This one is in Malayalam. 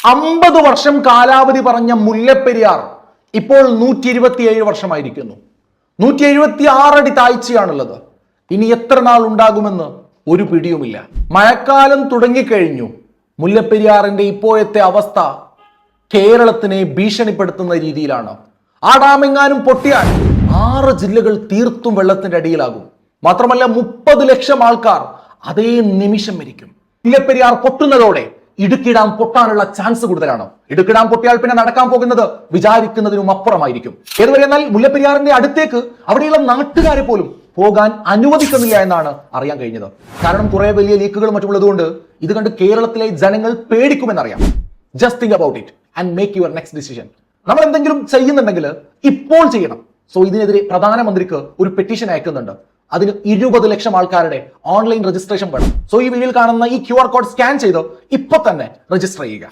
50 വർഷം കാലാവധി പറഞ്ഞ മുല്ലപ്പെരിയാർ ഇപ്പോൾ 127 വർഷമായിരിക്കുന്നു. 176 അടി താഴ്ചയാണുള്ളത്. ഇനി എത്ര നാൾ ഉണ്ടാകുമെന്ന് ഒരു പിടിയുമില്ല. മഴക്കാലം തുടങ്ങിക്കഴിഞ്ഞു. മുല്ലപ്പെരിയാറിന്റെ ഇപ്പോഴത്തെ അവസ്ഥ കേരളത്തിനെ ഭീഷണിപ്പെടുത്തുന്ന രീതിയിലാണ്. ആ ഡാമെങ്ങാനും പൊട്ടിയാൽ 6 ജില്ലകൾ തീർത്തും വെള്ളത്തിന്റെ അടിയിലാകും. മാത്രമല്ല 30 ലക്ഷം ആൾക്കാർ അതേ നിമിഷം മരിക്കും. മുല്ലപ്പെരിയാർ പൊട്ടുന്നതോടെ ഇടുക്കി ഡാം പൊട്ടാനുള്ള ചാൻസ് കൂടുതലാണ്. ഇടുക്കി ഡാം പൊട്ടിയാൽ പിന്നെ നടക്കാൻ പോകുന്നത് വിചാരിക്കുന്നതിനും അപ്പുറമായിരിക്കും. ഏതുവരെ എന്നാൽ മുല്ലപ്പെരിയാറിന്റെ അടുത്തേക്ക് അവിടെയുള്ള നാട്ടുകാരെ പോലും പോകാൻ അനുവദിക്കുന്നില്ല എന്നാണ് അറിയാൻ കഴിഞ്ഞത്. കാരണം കുറെ വലിയ ലീക്കുകളും മറ്റുള്ളതുകൊണ്ട് ഇത് കണ്ട് കേരളത്തിലെ ജനങ്ങൾ പേടിക്കുമെന്നറിയാം. Just think about it and make your next decision. നമ്മൾ എന്തെങ്കിലും ചെയ്യുന്നുണ്ടെങ്കിൽ ഇപ്പോൾ ചെയ്യണം. സോ ഇതിനെതിരെ പ്രധാനമന്ത്രിക്ക് ഒരു പെറ്റീഷൻ അയക്കുന്നുണ്ട്. അതിന് 20 ലക്ഷം ആൾക്കാരുടെ ഓൺലൈൻ രജിസ്ട്രേഷൻ വേണം. സോ ഈ വീഡിയോയിൽ കാണുന്ന ഈ QR കോഡ് സ്കാൻ ചെയ്ത് ഇപ്പൊ തന്നെ രജിസ്റ്റർ ചെയ്യുക.